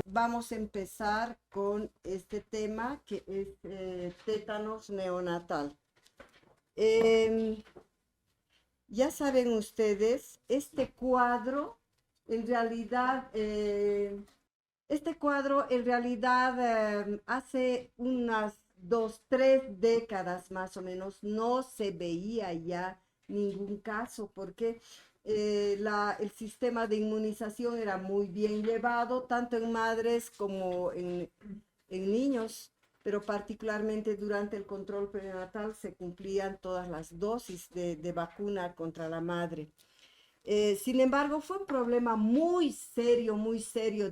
Vamos a empezar con este tema que es tétanos neonatal. Ya saben ustedes, este cuadro en realidad, hace unas 2, 3 décadas más o menos no se veía ya ningún caso porque el sistema de inmunización era muy bien llevado, tanto en madres como en niños, pero particularmente durante el control prenatal se cumplían todas las dosis de vacuna contra la madre. Sin embargo, fue un problema muy serio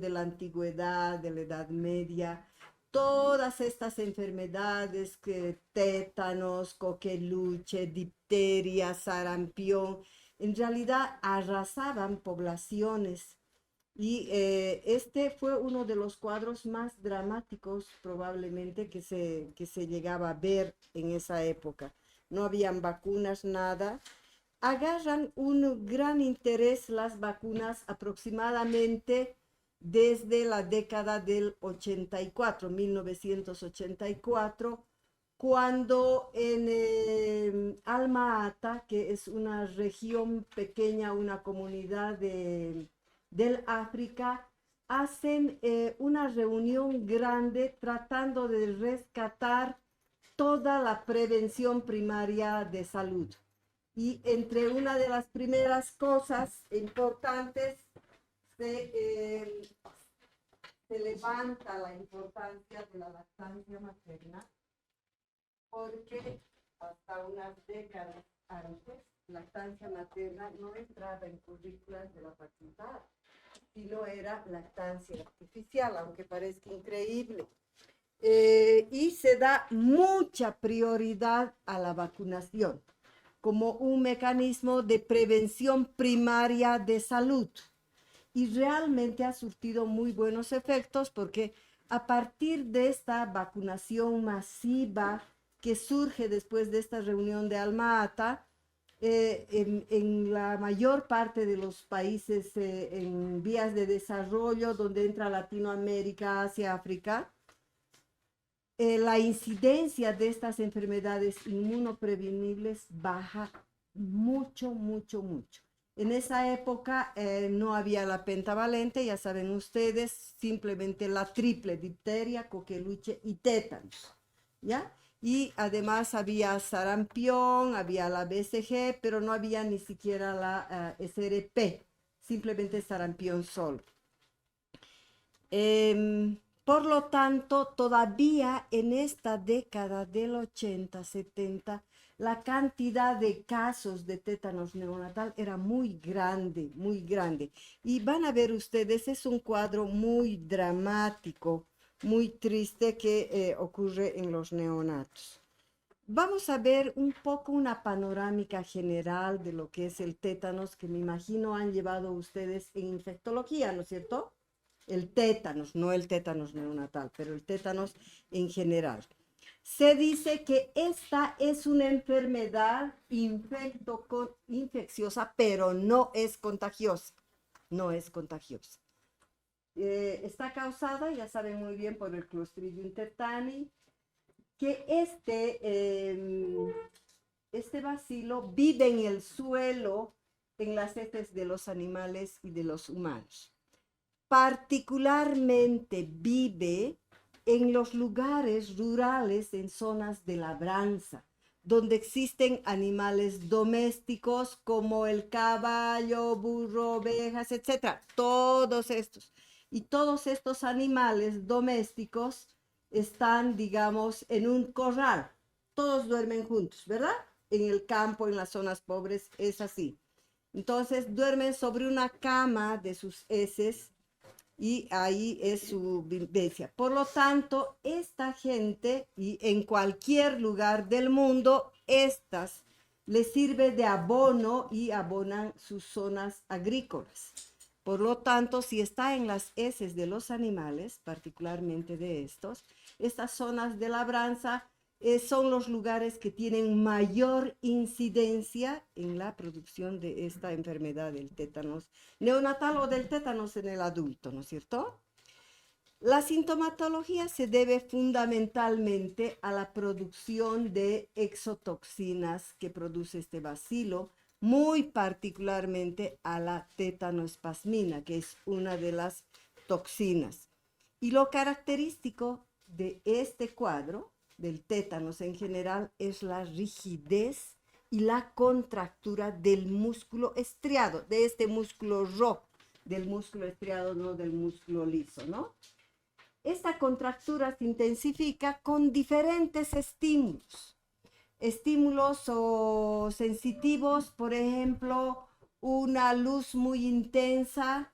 de la antigüedad, de la Edad Media. Todas estas enfermedades, que tétanos, coqueluche, difteria, sarampión, en realidad arrasaban poblaciones. Y este fue uno de los cuadros más dramáticos probablemente que se llegaba a ver en esa época. No habían vacunas, nada. Agarran un gran interés las vacunas aproximadamente desde la década del 84, 1984, cuando en Alma-Ata, que es una región pequeña, una comunidad del África, hacen una reunión grande tratando de rescatar toda la prevención primaria de salud. Y entre una de las primeras cosas importantes se levanta la importancia de la lactancia materna, porque hasta unas décadas antes, lactancia materna no entraba en currículas de la facultad, sino era lactancia artificial, aunque parezca increíble. Y se da mucha prioridad a la vacunación como un mecanismo de prevención primaria de salud. Y realmente ha surtido muy buenos efectos porque a partir de esta vacunación masiva que surge después de esta reunión de Alma-Ata, en la mayor parte de los países en vías de desarrollo, donde entra Latinoamérica, Asia, África, la incidencia de estas enfermedades inmunoprevenibles baja mucho. En esa época no había la pentavalente, ya saben ustedes, simplemente la triple: difteria, coqueluche y tétanos, ¿ya? Y además había sarampión, había la BCG, pero no había ni siquiera la SRP, simplemente sarampión solo. Por lo tanto, todavía en esta década del 80, 70, la cantidad de casos de tétanos neonatal era muy grande, muy grande. Y van a ver ustedes, es un cuadro muy dramático, muy triste que ocurre en los neonatos. Vamos a ver un poco una panorámica general de lo que es el tétanos, que me imagino han llevado ustedes en infectología, ¿no es cierto? El tétanos, no el tétanos neonatal, pero el tétanos en general. Se dice que esta es una enfermedad infecciosa, pero no es contagiosa. No es contagiosa. Está causada, ya saben muy bien, por el Clostridium tetani, que este bacilo vive en el suelo, en las heces de los animales y de los humanos. Particularmente vive en los lugares rurales, en zonas de labranza, donde existen animales domésticos como el caballo, burro, ovejas, etc. Todos estos. Y todos estos animales domésticos están, digamos, en un corral. Todos duermen juntos, ¿verdad? En el campo, en las zonas pobres, es así. Entonces duermen sobre una cama de sus heces y ahí es su vivencia. Por lo tanto, esta gente, y en cualquier lugar del mundo, les sirve de abono y abonan sus zonas agrícolas. Por lo tanto, si está en las heces de los animales, particularmente de estos, estas zonas de labranza son los lugares que tienen mayor incidencia en la producción de esta enfermedad del tétanos neonatal o del tétanos en el adulto, ¿no es cierto? La sintomatología se debe fundamentalmente a la producción de exotoxinas que produce este bacilo, muy particularmente a la tetanoespasmina, que es una de las toxinas. Y lo característico de este cuadro, del tétanos en general, es la rigidez y la contractura del músculo estriado, de este músculo rojo, del músculo estriado, no del músculo liso, ¿no? Esta contractura se intensifica con diferentes estímulos. Estímulos o sensitivos, por ejemplo, una luz muy intensa,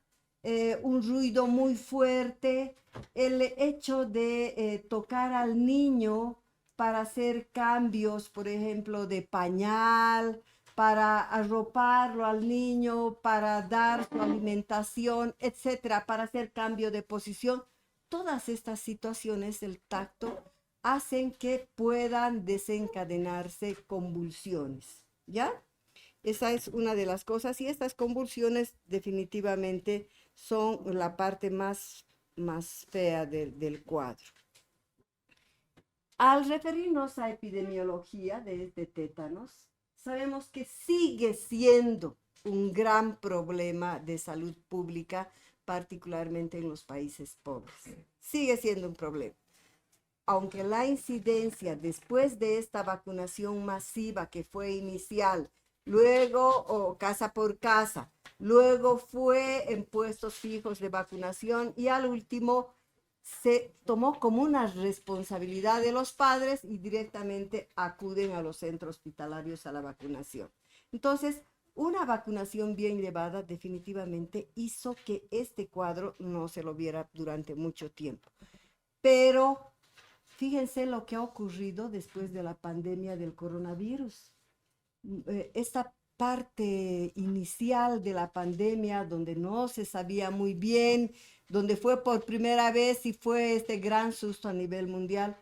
un ruido muy fuerte, el hecho de tocar al niño para hacer cambios, por ejemplo, de pañal, para arroparlo al niño, para dar su alimentación, etcétera, para hacer cambio de posición. Todas estas situaciones del tacto hacen que puedan desencadenarse convulsiones, ¿ya? Esa es una de las cosas y estas convulsiones definitivamente son la parte más fea del cuadro. Al referirnos a epidemiología de este tétanos, sabemos que sigue siendo un gran problema de salud pública, particularmente en los países pobres. Sigue siendo un problema. Aunque la incidencia después de esta vacunación masiva que fue inicial, luego casa por casa, luego fue en puestos fijos de vacunación y al último se tomó como una responsabilidad de los padres y directamente acuden a los centros hospitalarios a la vacunación. Entonces, una vacunación bien llevada definitivamente hizo que este cuadro no se lo viera durante mucho tiempo. Pero fíjense lo que ha ocurrido después de la pandemia del coronavirus. Esta parte inicial de la pandemia, donde no se sabía muy bien, donde fue por primera vez y fue este gran susto a nivel mundial,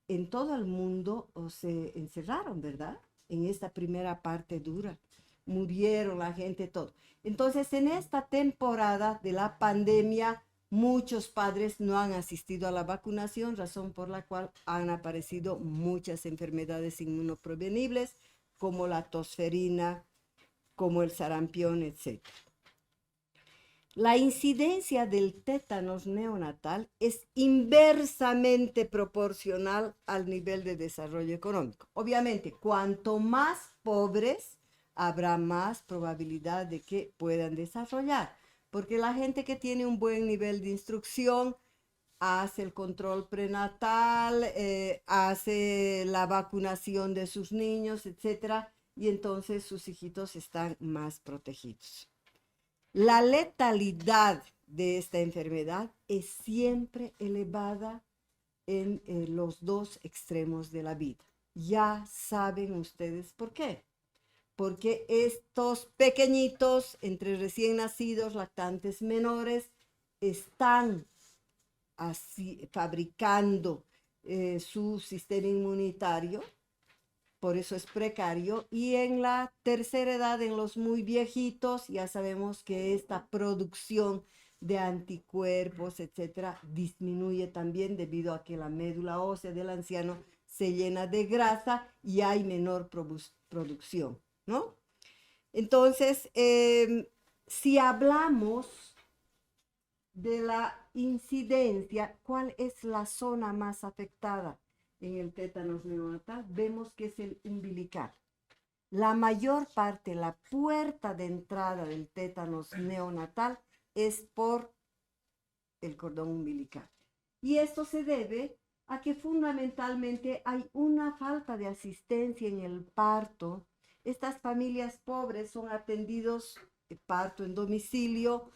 en todo el mundo se encerraron, ¿verdad? En esta primera parte dura. Murieron la gente, todo. Entonces, en esta temporada de la pandemia, muchos padres no han asistido a la vacunación, razón por la cual han aparecido muchas enfermedades inmunoprevenibles, como la tosferina, como el sarampión, etc. La incidencia del tétanos neonatal es inversamente proporcional al nivel de desarrollo económico. Obviamente, cuanto más pobres, habrá más probabilidad de que puedan desarrollar, porque la gente que tiene un buen nivel de instrucción hace el control prenatal, hace la vacunación de sus niños, etcétera, y entonces sus hijitos están más protegidos. La letalidad de esta enfermedad es siempre elevada en los dos extremos de la vida. Ya saben ustedes por qué. Porque estos pequeñitos, entre recién nacidos, lactantes menores, están así fabricando su sistema inmunitario, por eso es precario, y en la tercera edad, en los muy viejitos, ya sabemos que esta producción de anticuerpos, etcétera, disminuye también debido a que la médula ósea del anciano se llena de grasa y hay menor producción, ¿no? Entonces, si hablamos de la incidencia, ¿cuál es la zona más afectada en el tétanos neonatal? Vemos que es el umbilical. La mayor parte, la puerta de entrada del tétanos neonatal es por el cordón umbilical. Y esto se debe a que fundamentalmente hay una falta de asistencia en el parto. Estas familias pobres son atendidos parto en domicilio,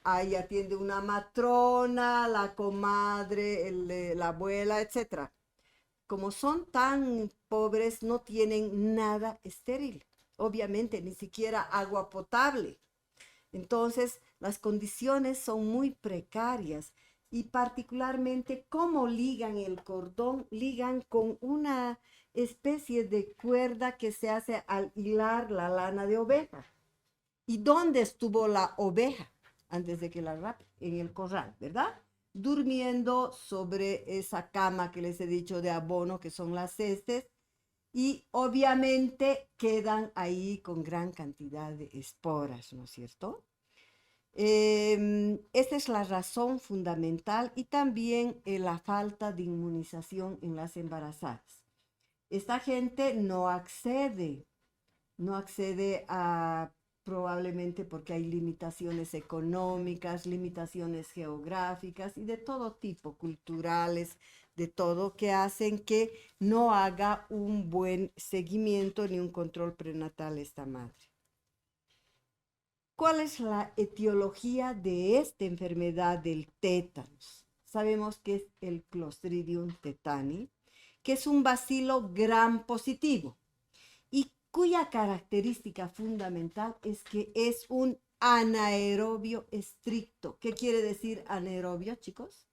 ahí atiende una matrona, la comadre, la abuela, etc. Como son tan pobres, no tienen nada estéril, obviamente, ni siquiera agua potable. Entonces, las condiciones son muy precarias y particularmente cómo ligan el cordón, ligan con una especie de cuerda que se hace al hilar la lana de oveja. ¿Y dónde estuvo la oveja antes de que la rape? En el corral, ¿verdad? Durmiendo sobre esa cama que les he dicho de abono, que son las heces, y obviamente quedan ahí con gran cantidad de esporas, ¿no es cierto? Esta es la razón fundamental y también la falta de inmunización en las embarazadas. Esta gente no accede a probablemente porque hay limitaciones económicas, limitaciones geográficas y de todo tipo, culturales, de todo, que hacen que no haga un buen seguimiento ni un control prenatal esta madre. ¿Cuál es la etiología de esta enfermedad del tétanos? Sabemos que es el Clostridium tetani, que es un bacilo gram positivo y cuya característica fundamental es que es un anaerobio estricto. ¿Qué quiere decir anaerobio, chicos?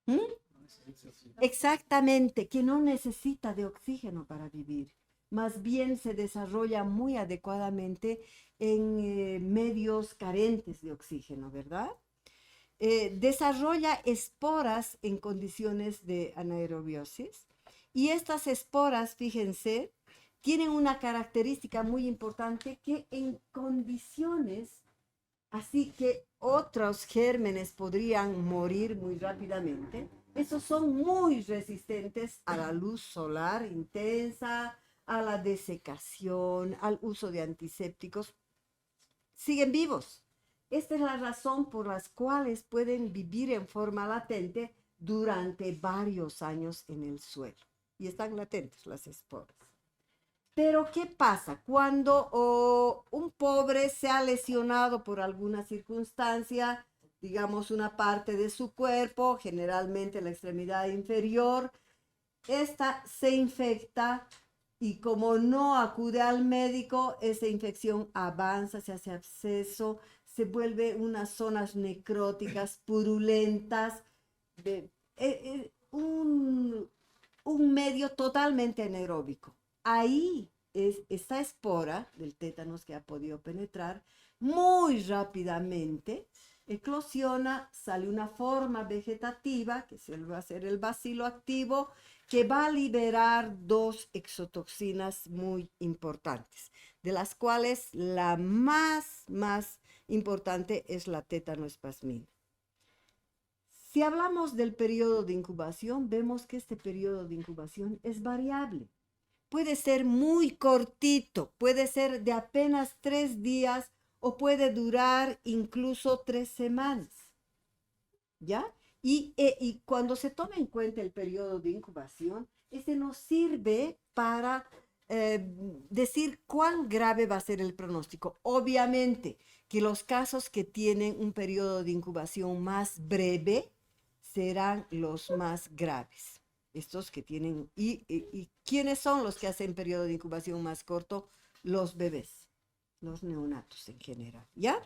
¿Mm? Exactamente, que no necesita de oxígeno para vivir. Más bien se desarrolla muy adecuadamente en medios carentes de oxígeno, ¿verdad? Desarrolla esporas en condiciones de anaerobiosis y estas esporas, fíjense, tienen una característica muy importante que en condiciones así que otros gérmenes podrían morir muy rápidamente, esos son muy resistentes a la luz solar intensa, a la desecación, al uso de antisépticos, siguen vivos. Esta es la razón por las cuales pueden vivir en forma latente durante varios años en el suelo. Y están latentes las esporas. Pero ¿qué pasa cuando un pobre se ha lesionado por alguna circunstancia, digamos una parte de su cuerpo, generalmente la extremidad inferior, esta se infecta y como no acude al médico, esa infección avanza, se hace absceso, se vuelve unas zonas necróticas, purulentas, un medio totalmente anaeróbico. Ahí es esta espora del tétanos que ha podido penetrar muy rápidamente, eclosiona, sale una forma vegetativa, que se va a ser el bacilo activo, que va a liberar dos exotoxinas muy importantes, de las cuales la más importante es la tétanoespasmina. Si hablamos del periodo de incubación, vemos que este periodo de incubación es variable. Puede ser muy cortito, puede ser de apenas 3 días o puede durar incluso 3 semanas. ¿Ya? Y cuando se toma en cuenta el periodo de incubación, este nos sirve para decir cuán grave va a ser el pronóstico. Obviamente que los casos que tienen un periodo de incubación más breve serán los más graves. Estos que tienen, y ¿quiénes son los que hacen periodo de incubación más corto? Los bebés, los neonatos en general, ¿ya?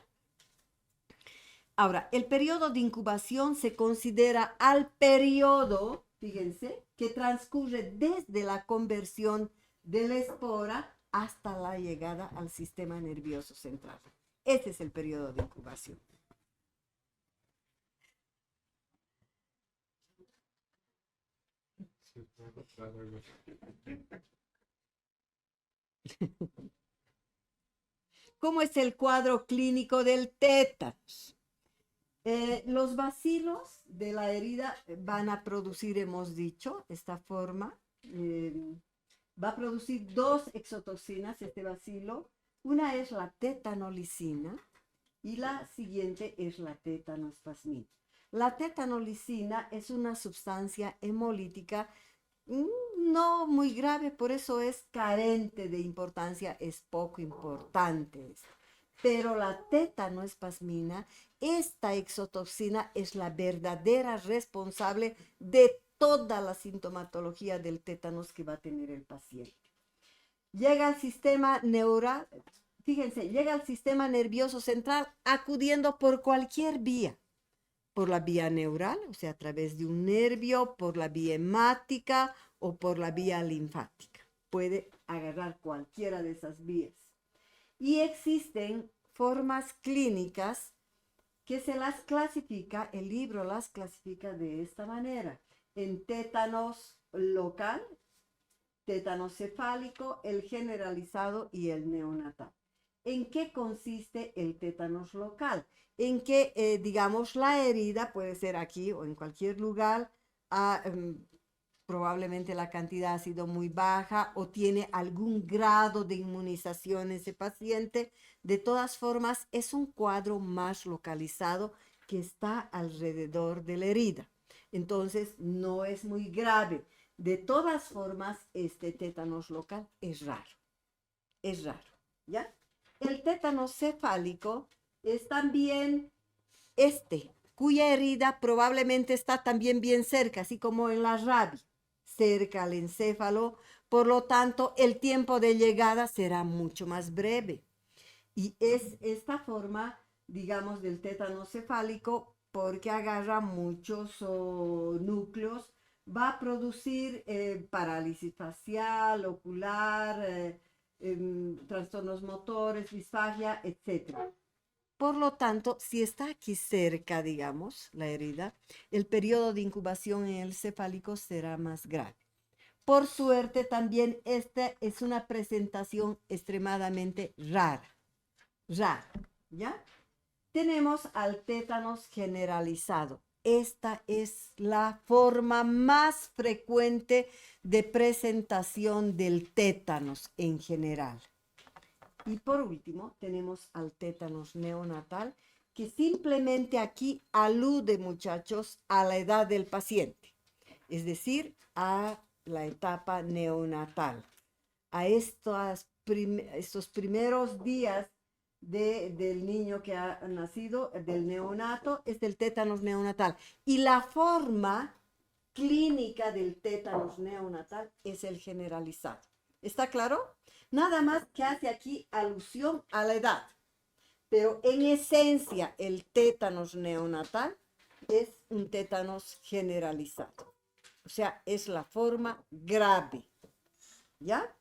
Ahora, el periodo de incubación se considera al periodo, fíjense, que transcurre desde la conversión de la espora hasta la llegada al sistema nervioso central. Este es el periodo de incubación. ¿Cómo es el cuadro clínico del tétanos? Los bacilos de la herida van a producir, hemos dicho, esta forma. Va a producir dos exotoxinas, este bacilo. Una es la tetanolicina y la siguiente es la tetanoespasmina. La tetanolicina es una sustancia hemolítica no muy grave, por eso es carente de importancia, es poco importante. Pero la tetanoespasmina, esta exotoxina es la verdadera responsable de toda la sintomatología del tétanos que va a tener el paciente. Llega al sistema neural, fíjense, llega al sistema nervioso central acudiendo por cualquier vía, por la vía neural, o sea, a través de un nervio, por la vía hemática o por la vía linfática. Puede agarrar cualquiera de esas vías. Y existen formas clínicas que se las clasifica, el libro las clasifica de esta manera, en tétanos local, tétanos cefálico, el generalizado y el neonatal. ¿En qué consiste el tétanos local? En que, digamos, la herida puede ser aquí o en cualquier lugar, probablemente la cantidad ha sido muy baja o tiene algún grado de inmunización ese paciente. De todas formas, es un cuadro más localizado que está alrededor de la herida. Entonces, no es muy grave. De todas formas, este tétanos local es raro, ¿ya? El tétanos cefálico es también cuya herida probablemente está también bien cerca, así como en la rabia, cerca al encéfalo, por lo tanto, el tiempo de llegada será mucho más breve. Y es esta forma, digamos, del tétano cefálico, porque agarra muchos núcleos, va a producir parálisis facial, ocular, trastornos motores, disfagia, etc. Por lo tanto, si está aquí cerca, digamos, la herida, el periodo de incubación en el cefálico será más grave. Por suerte, también esta es una presentación extremadamente rara, ¿ya? Tenemos al tétanos generalizado. Esta es la forma más frecuente de presentación del tétanos en general. Y por último, tenemos al tétanos neonatal, que simplemente aquí alude, muchachos, a la edad del paciente, es decir, a la etapa neonatal, a estos primeros días del niño que ha nacido, del neonato, es del tétanos neonatal. Y la forma clínica del tétanos neonatal es el generalizado. ¿Está claro? Nada más que hace aquí alusión a la edad. Pero en esencia, el tétanos neonatal es un tétanos generalizado. O sea, es la forma grave. ¿Ya?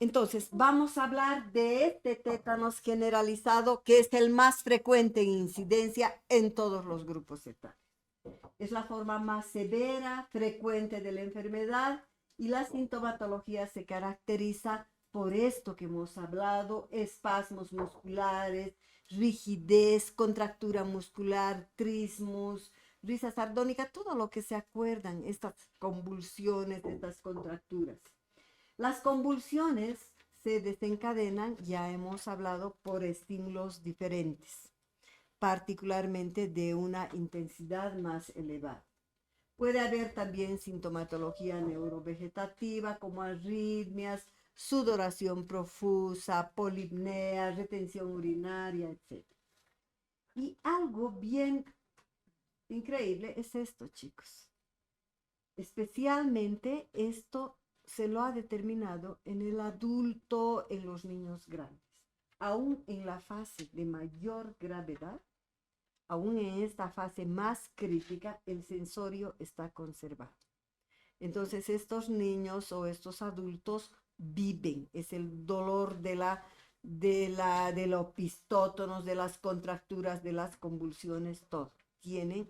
Entonces, vamos a hablar de este tétanos generalizado, que es el más frecuente en incidencia en todos los grupos etarios. Es la forma más severa, frecuente de la enfermedad, y la sintomatología se caracteriza por esto que hemos hablado: espasmos musculares, rigidez, contractura muscular, trismus, risa sardónica, todo lo que se acuerdan, estas convulsiones, estas contracturas. Las convulsiones se desencadenan, ya hemos hablado, por estímulos diferentes, particularmente de una intensidad más elevada. Puede haber también sintomatología neurovegetativa como arritmias, sudoración profusa, polipnea, retención urinaria, etc. Y algo bien increíble es esto, chicos. Especialmente esto se lo ha determinado en el adulto, en los niños grandes. Aún en la fase de mayor gravedad, aún en esta fase más crítica, el sensorio está conservado. Entonces, estos niños o estos adultos viven, es el dolor de los opistótonos, de las contracturas, de las convulsiones, todo. Tienen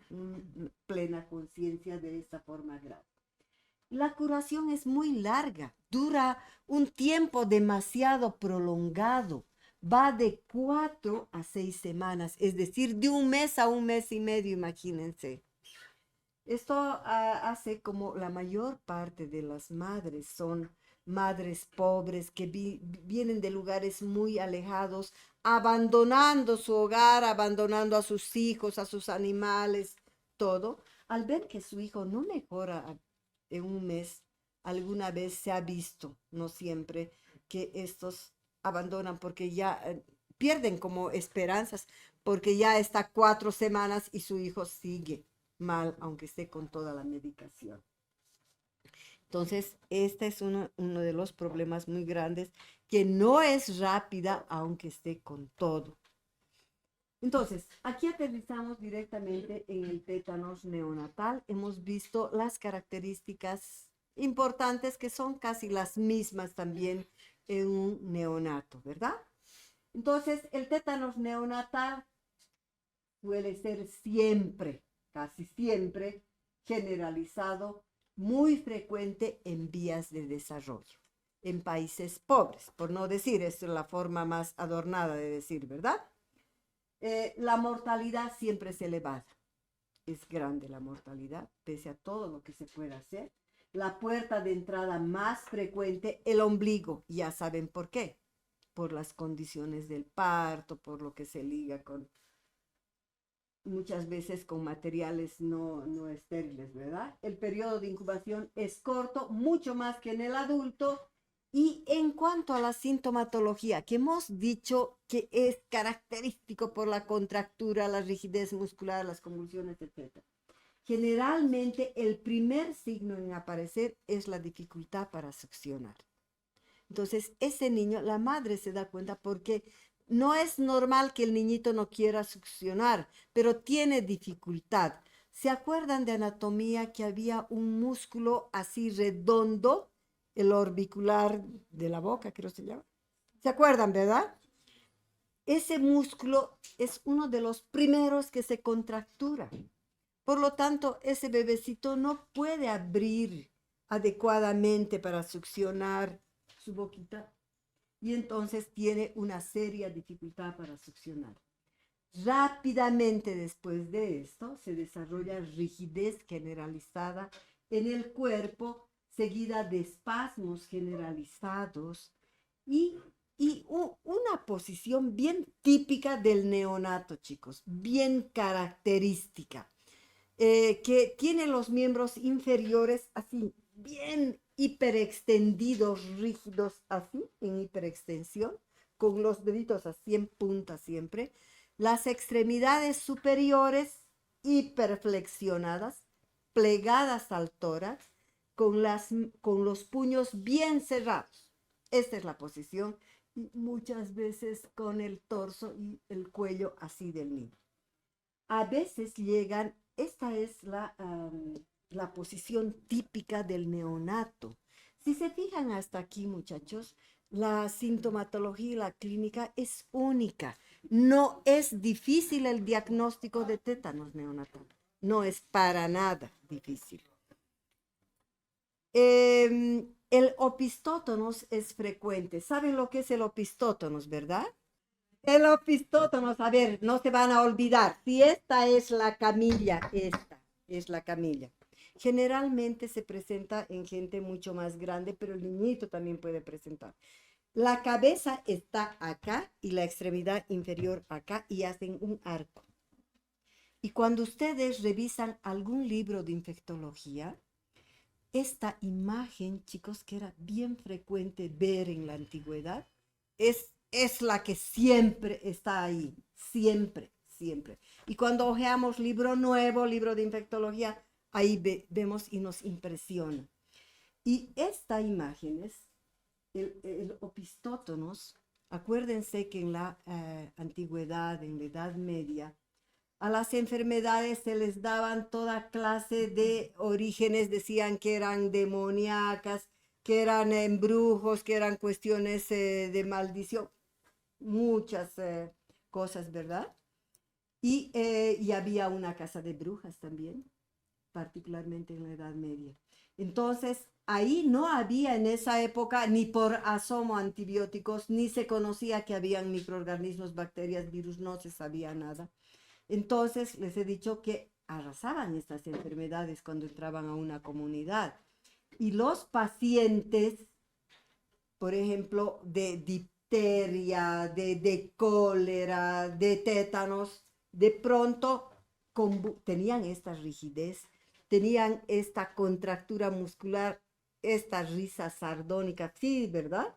plena conciencia de esta forma grave. La curación es muy larga, dura un tiempo demasiado prolongado. Va de 4 a 6 semanas, es decir, de un mes a un mes y medio, imagínense. Esto hace como la mayor parte de las madres son madres pobres que vienen de lugares muy alejados, abandonando su hogar, abandonando a sus hijos, a sus animales, todo. Al ver que su hijo no mejora en un mes, alguna vez se ha visto, no siempre, que estos abandonan porque ya pierden como esperanzas, porque ya está 4 semanas y su hijo sigue mal, aunque esté con toda la medicación. Entonces, este es uno de los problemas muy grandes que no es rápida aunque esté con todo. Entonces, aquí aterrizamos directamente en el tétanos neonatal. Hemos visto las características importantes que son casi las mismas también en un neonato, ¿verdad? Entonces, el tétanos neonatal suele ser siempre, casi siempre, generalizado, muy frecuente en vías de desarrollo, en países pobres, por no decir, esto es la forma más adornada de decir, ¿verdad? La mortalidad siempre es elevada. Es grande la mortalidad, pese a todo lo que se puede hacer. La puerta de entrada más frecuente, el ombligo. Ya saben por qué. Por las condiciones del parto, por lo que se liga con, muchas veces con materiales no estériles, ¿verdad? El periodo de incubación es corto, mucho más que en el adulto. Y en cuanto a la sintomatología, que hemos dicho que es característico por la contractura, la rigidez muscular, las convulsiones, etc. Generalmente el primer signo en aparecer es la dificultad para succionar. Entonces, ese niño, la madre se da cuenta porque no es normal que el niñito no quiera succionar, pero tiene dificultad. ¿Se acuerdan de anatomía que había un músculo así redondo, el orbicular de la boca, creo que se llama? ¿Se acuerdan, verdad? Ese músculo es uno de los primeros que se contractura. Por lo tanto, ese bebecito no puede abrir adecuadamente para succionar su boquita y entonces tiene una seria dificultad para succionar. Rápidamente después de esto se desarrolla rigidez generalizada en el cuerpo, seguida de espasmos generalizados y una posición bien típica del neonato, chicos, bien característica, que tiene los miembros inferiores así, bien hiperextendidos, rígidos, así, en hiperextensión, con los deditos así en punta siempre. Las extremidades superiores hiperflexionadas, plegadas al tórax, con los puños bien cerrados. Esta es la posición, y muchas veces con el torso y el cuello así del niño. A veces llegan, esta es la posición típica del neonato. Si se fijan hasta aquí, muchachos, la sintomatología y la clínica es única. No es difícil el diagnóstico de tétanos neonatal. No es para nada difícil. El opistótonos es frecuente. ¿Saben lo que es el opistótonos, verdad? El opistótonos, a ver, no se van a olvidar. Si esta es la camilla, esta es la camilla. Generalmente se presenta en gente mucho más grande, pero el niñito también puede presentar. La cabeza está acá y la extremidad inferior acá y hacen un arco. Y cuando ustedes revisan algún libro de infectología, esta imagen, chicos, que era bien frecuente ver en la antigüedad, es la que siempre está ahí, siempre, siempre. Y cuando hojeamos libro nuevo, libro de infectología, ahí vemos y nos impresiona. Y esta imagen es el opistótonos. Acuérdense que en la antigüedad, en la Edad Media, a las enfermedades se les daban toda clase de orígenes, decían que eran demoníacas, que eran embrujos, que eran cuestiones de maldición, muchas cosas, ¿verdad? Y había una casa de brujas también, particularmente en la Edad Media. Entonces, ahí no había en esa época ni por asomo antibióticos, ni se conocía que habían microorganismos, bacterias, virus, no se sabía nada. Entonces, les he dicho que arrasaban estas enfermedades cuando entraban a una comunidad. Y los pacientes, por ejemplo, de difteria, de cólera, de tétanos, de pronto tenían esta rigidez, tenían esta contractura muscular, esta risa sardónica, sí, ¿verdad?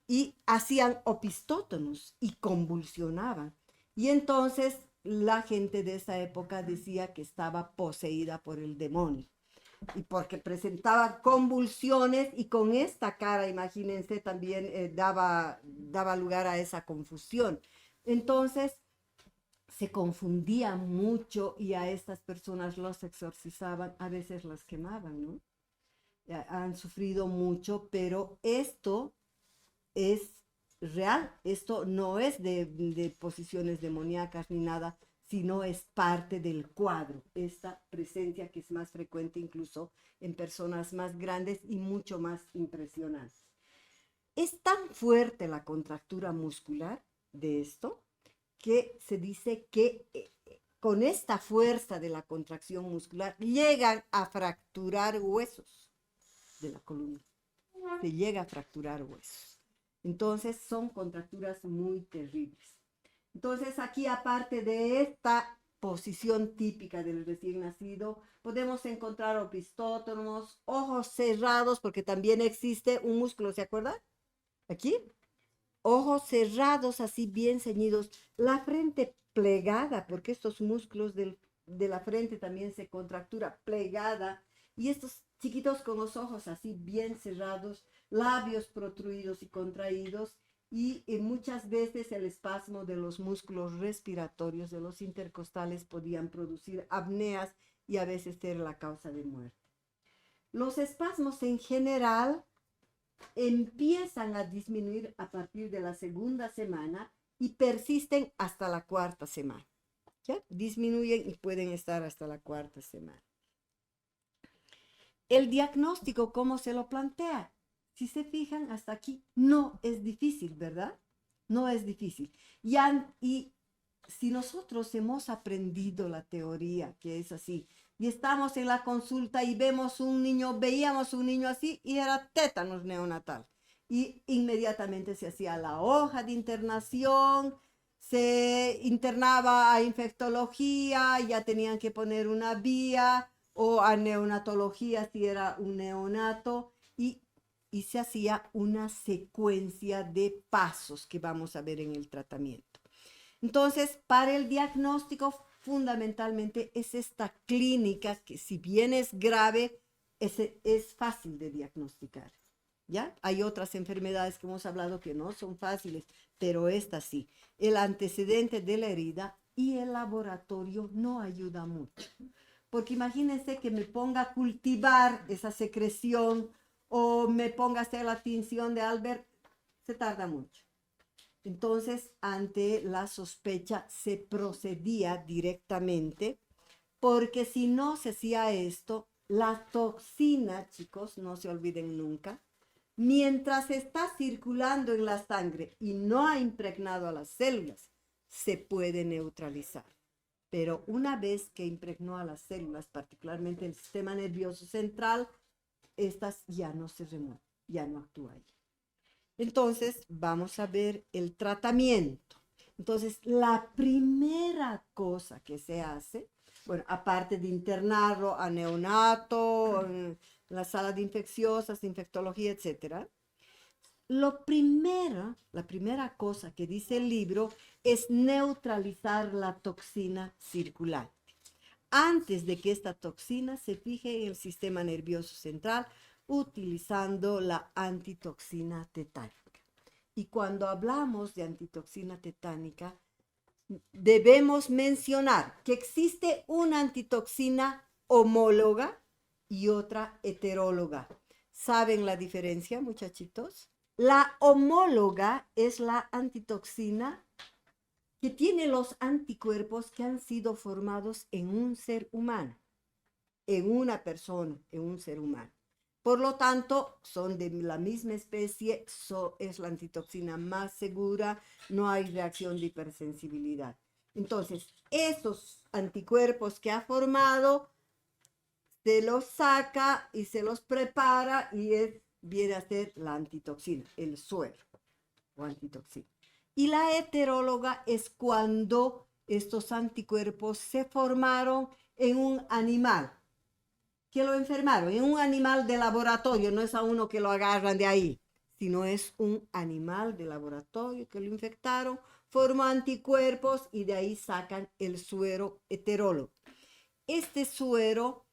Y hacían opistótonos y convulsionaban. Y entonces la gente de esa época decía que estaba poseída por el demonio. y porque presentaba convulsiones y con esta cara, imagínense, también daba lugar a esa confusión. Entonces, se confundía mucho y a estas personas los exorcizaban, a veces las quemaban, ¿no? Han sufrido mucho, pero esto es real, esto no es de posiciones demoníacas ni nada, sino es parte del cuadro, esta presencia que es más frecuente incluso en personas más grandes y mucho más impresionante. Es tan fuerte la contractura muscular de esto que se dice que con esta fuerza de la contracción muscular llegan a fracturar huesos de la columna. Se llega a fracturar huesos. Entonces son contracturas muy terribles. Entonces aquí, aparte de esta posición típica del recién nacido, podemos encontrar opistótomos, ojos cerrados, porque también existe un músculo, ¿se acuerdan? Aquí, ojos cerrados, así bien ceñidos, la frente plegada, porque estos músculos de la frente también se contractura plegada, y estos chiquitos con los ojos así bien cerrados, labios protruidos y contraídos, y muchas veces el espasmo de los músculos respiratorios de los intercostales podían producir apneas y a veces ser la causa de muerte. Los espasmos en general empiezan a disminuir a partir de la segunda semana y persisten hasta la cuarta semana. ¿Ya? Disminuyen y pueden estar hasta la cuarta semana. El diagnóstico, ¿cómo se lo plantea? Si se fijan hasta aquí, no es difícil, ¿verdad? No es difícil. Y si nosotros hemos aprendido la teoría, que es así, y estamos en la consulta y veíamos un niño así y era tétanos neonatal. Y inmediatamente se hacía la hoja de internación, se internaba a infectología, ya tenían que poner una vía o a neonatología si era un neonato y se hacía una secuencia de pasos que vamos a ver en el tratamiento. Entonces, para el diagnóstico, fundamentalmente es esta clínica que si bien es grave, es fácil de diagnosticar. ¿Ya? Hay otras enfermedades que hemos hablado que no son fáciles, pero esta sí. El antecedente de la herida y el laboratorio no ayuda mucho. Porque imagínense que me ponga a cultivar esa secreción o me ponga a hacer la tinción de Albert, se tarda mucho. Entonces, ante la sospecha se procedía directamente, porque si no se hacía esto, la toxina, chicos, no se olviden nunca, mientras está circulando en la sangre y no ha impregnado a las células, se puede neutralizar. Pero una vez que impregnó a las células, particularmente el sistema nervioso central, estas ya no se remueven, ya no actúa ahí. Entonces, vamos a ver el tratamiento. Entonces, la primera cosa que se hace, bueno, aparte de internarlo a neonato, en la sala de infecciosas, infectología, etcétera, la primera cosa que dice el libro es neutralizar la toxina circulante. Antes de que esta toxina se fije en el sistema nervioso central, utilizando la antitoxina tetánica. Y cuando hablamos de antitoxina tetánica, debemos mencionar que existe una antitoxina homóloga y otra heteróloga. ¿Saben la diferencia, muchachitos? La homóloga es la antitoxina que tiene los anticuerpos que han sido formados en un ser humano, en una persona, en un ser humano. Por lo tanto, son de la misma especie, es la antitoxina más segura, no hay reacción de hipersensibilidad. Entonces, esos anticuerpos que ha formado, se los saca y se los prepara y viene a ser la antitoxina, el suero o antitoxina. Y la heteróloga es cuando estos anticuerpos se formaron en un animal, que lo enfermaron, en un animal de laboratorio, no es a uno que lo agarran de ahí, sino es un animal de laboratorio que lo infectaron, formó anticuerpos y de ahí sacan el suero heterólogo. Este suero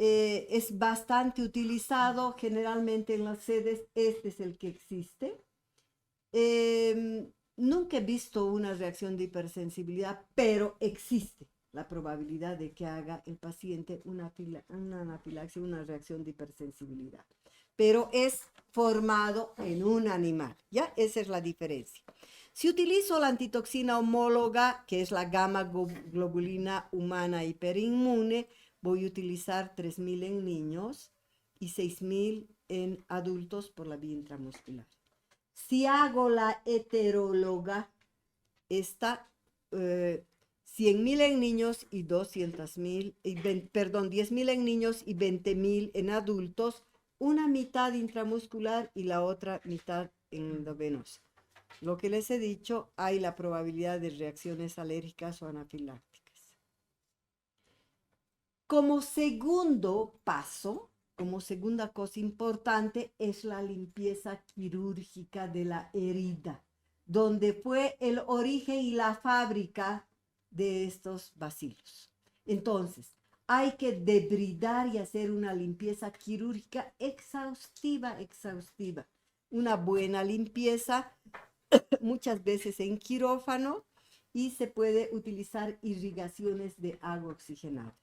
es bastante utilizado generalmente en las sedes. Este es el que existe. Nunca he visto una reacción de hipersensibilidad, pero existe la probabilidad de que haga el paciente una anafilaxia, una reacción de hipersensibilidad. Pero es formado en un animal, ¿ya? Esa es la diferencia. Si utilizo la antitoxina homóloga, que es la gamma globulina humana hiperinmune, voy a utilizar 3.000 en niños y 6.000 en adultos por la vía intramuscular. Si hago la heteróloga, está 100.000 en niños y 200.000, perdón, 10.000 en niños y 20.000 en adultos, una mitad intramuscular y la otra mitad endovenosa. Lo que les he dicho, hay la probabilidad de reacciones alérgicas o anafilácticas. Como segundo paso, como segunda cosa importante, es la limpieza quirúrgica de la herida, donde fue el origen y la fábrica de estos bacilos. Entonces, hay que debridar y hacer una limpieza quirúrgica exhaustiva. Una buena limpieza, muchas veces en quirófano, y se puede utilizar irrigaciones de agua oxigenada.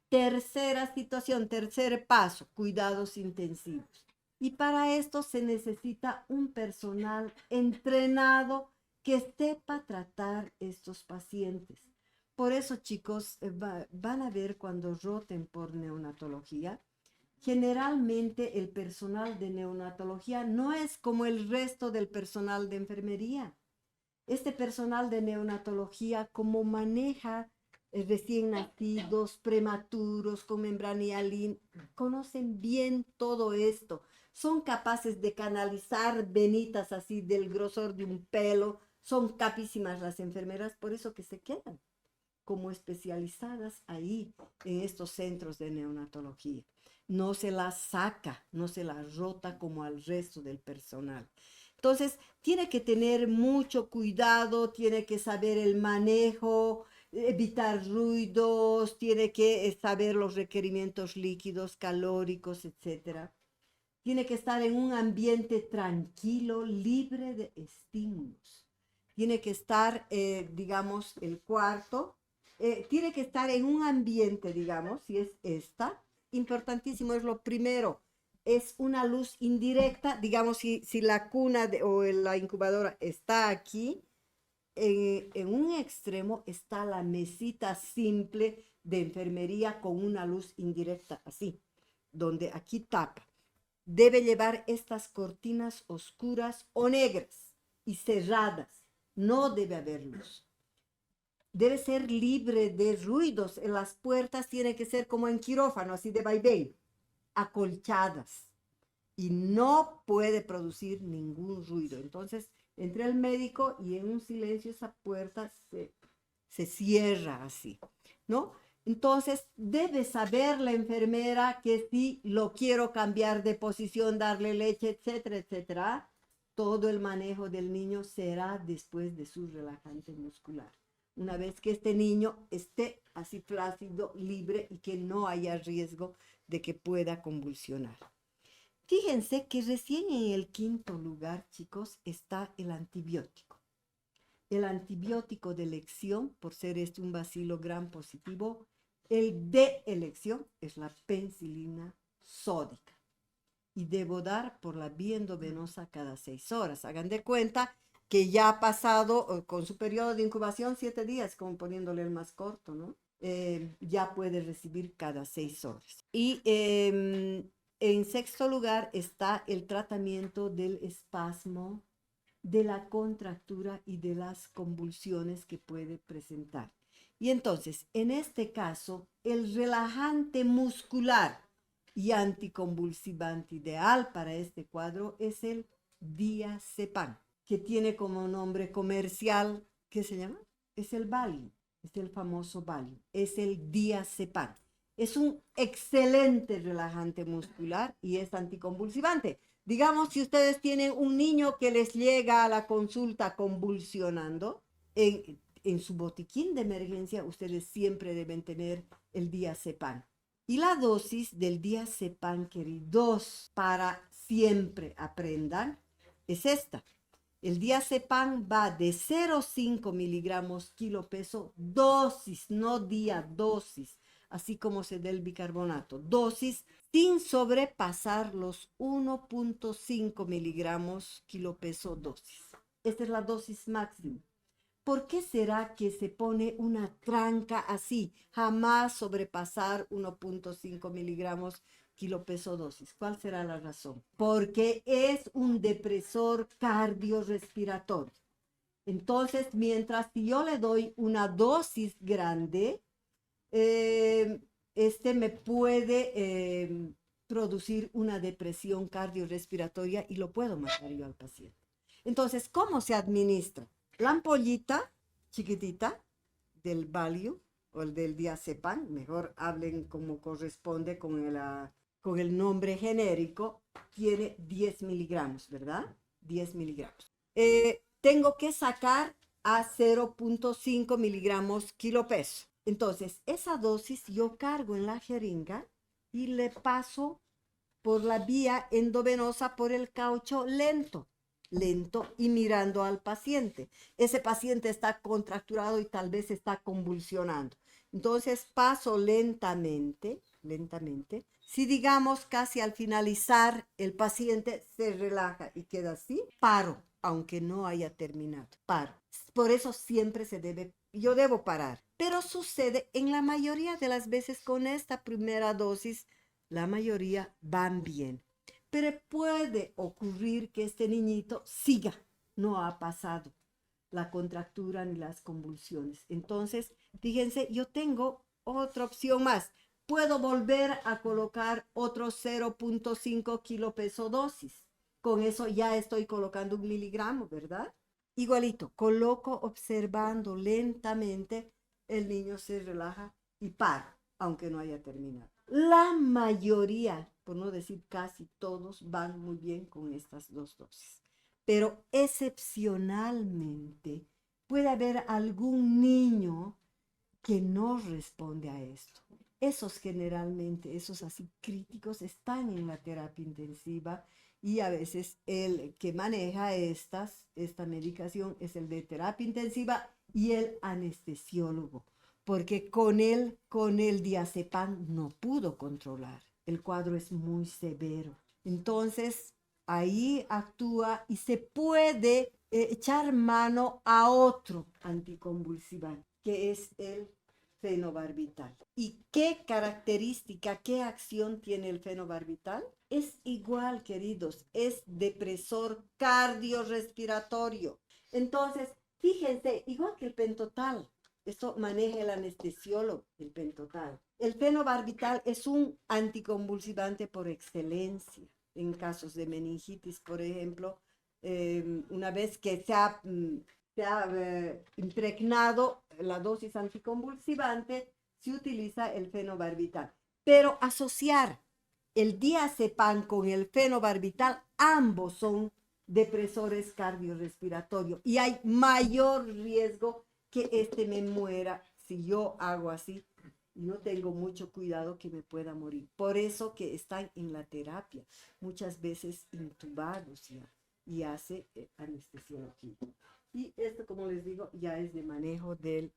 Tercera situación, tercer paso, cuidados intensivos. Y para esto se necesita un personal entrenado que sepa tratar estos pacientes. Por eso, chicos, van a ver cuando roten por neonatología, generalmente el personal de neonatología no es como el resto del personal de enfermería. Este personal de neonatología, como maneja recién nacidos, prematuros, con membrana hialina, conocen bien todo esto. Son capaces de canalizar venitas así del grosor de un pelo. Son capísimas las enfermeras, por eso que se quedan como especializadas ahí en estos centros de neonatología. No se las saca, no se las rota como al resto del personal. Entonces, tiene que tener mucho cuidado, tiene que saber el manejo, evitar ruidos, tiene que saber los requerimientos líquidos, calóricos, etc. Tiene que estar en un ambiente tranquilo, libre de estímulos. Tiene que estar, digamos, el cuarto, tiene que estar en un ambiente, digamos, si es esta, importantísimo, es lo primero, es una luz indirecta, digamos, si la cuna o la incubadora está aquí, en un extremo está la mesita simple de enfermería con una luz indirecta, así, donde aquí tapa. Debe llevar estas cortinas oscuras o negras y cerradas, no debe haber luz. Debe ser libre de ruidos. En las puertas tiene que ser como en quirófano, así de vaivén, acolchadas. Y no puede producir ningún ruido. Entonces, entra el médico y en un silencio esa puerta se cierra así, ¿no? Entonces, debe saber la enfermera que si lo quiero cambiar de posición, darle leche, etcétera, etcétera, todo el manejo del niño será después de su relajante muscular. Una vez que este niño esté así flácido, libre y que no haya riesgo de que pueda convulsionar. Fíjense que recién en el quinto lugar, chicos, está el antibiótico. El antibiótico de elección, por ser este un bacilo gram positivo, el de elección es la penicilina sódica. Y debo dar por la vía endovenosa cada 6 horas. Hagan de cuenta que ya ha pasado con su periodo de incubación 7 días, como poniéndole el más corto, ¿no? Ya puede recibir cada 6 horas. Y en sexto lugar está el tratamiento del espasmo, de la contractura y de las convulsiones que puede presentar. Y entonces, en este caso, el relajante muscular y anticonvulsivante ideal para este cuadro es el diazepam, que tiene como nombre comercial, ¿qué se llama? Es el Valium, es el famoso Valium, es el diazepam. Es un excelente relajante muscular y es anticonvulsivante. Digamos, si ustedes tienen un niño que les llega a la consulta convulsionando, en su botiquín de emergencia ustedes siempre deben tener el diazepam. Y la dosis del diazepam queridos, para siempre aprendan, es esta. El diazepam va de 0,5 miligramos kilo peso, dosis, no día, dosis, así como se da el bicarbonato, dosis sin sobrepasar los 1,5 miligramos kilo peso dosis. Esta es la dosis máxima. ¿Por qué será que se pone una tranca así? Jamás sobrepasar 1,5 miligramos kilo peso dosis. ¿Cuál será la razón? Porque es un depresor cardiorrespiratorio. Entonces, mientras que yo le doy una dosis grande, este me puede producir una depresión cardiorrespiratoria y lo puedo matar yo al paciente. Entonces, ¿cómo se administra? La ampollita chiquitita del Valium o el del diazepam, mejor hablen como corresponde con el nombre genérico, tiene 10 miligramos, ¿verdad? 10 miligramos. Tengo que sacar a 0,5 miligramos kilo peso. Entonces, esa dosis yo cargo en la jeringa y le paso por la vía endovenosa por el caucho lento y mirando al paciente. Ese paciente está contracturado y tal vez está convulsionando. Entonces paso lentamente. Si digamos casi al finalizar el paciente se relaja y queda así, paro, aunque no haya terminado, paro. Por eso siempre yo debo parar. Pero sucede en la mayoría de las veces con esta primera dosis, la mayoría van bien. Pero puede ocurrir que este niñito siga, no ha pasado la contractura ni las convulsiones. Entonces, fíjense, yo tengo otra opción más. Puedo volver a colocar otro 0,5 kilo peso dosis. Con eso ya estoy colocando 1 miligramo, ¿verdad? Igualito, coloco observando lentamente, el niño se relaja y para, aunque no haya terminado. La mayoría, por no decir casi todos, van muy bien con estas dos dosis. Pero excepcionalmente puede haber algún niño que no responde a esto. Esos generalmente, esos así críticos, están en la terapia intensiva y a veces el que maneja esta medicación es el de terapia intensiva y el anestesiólogo, porque con el diazepam no pudo controlar. El cuadro es muy severo. Entonces, ahí actúa y se puede echar mano a otro anticonvulsivante, que es el fenobarbital. ¿Y qué característica, qué acción tiene el fenobarbital? Es igual, queridos, es depresor cardiorrespiratorio. Entonces, fíjense, igual que el pentotal, esto maneja el anestesiólogo, el pentotal. El fenobarbital es un anticonvulsivante por excelencia. En casos de meningitis, por ejemplo, una vez que se ha impregnado la dosis anticonvulsivante, se utiliza el fenobarbital. Pero asociar el diazepam con el fenobarbital, ambos son depresores cardiorrespiratorios y hay mayor riesgo que me muera si yo hago así y no tengo mucho cuidado que me pueda morir. Por eso que están en la terapia, muchas veces intubados ya, y hace anestesiología. Y esto, como les digo, ya es de manejo de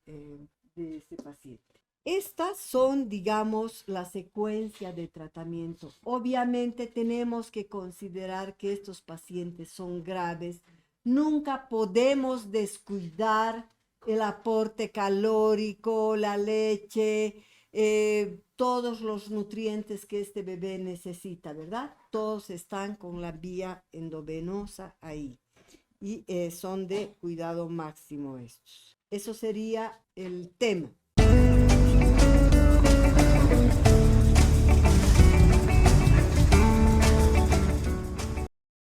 este paciente. Estas son, digamos, la secuencia de tratamiento. Obviamente tenemos que considerar que estos pacientes son graves. Nunca podemos descuidar el aporte calórico, la leche, todos los nutrientes que este bebé necesita, ¿verdad? Todos están con la vía endovenosa ahí y son de cuidado máximo estos. Eso sería el tema.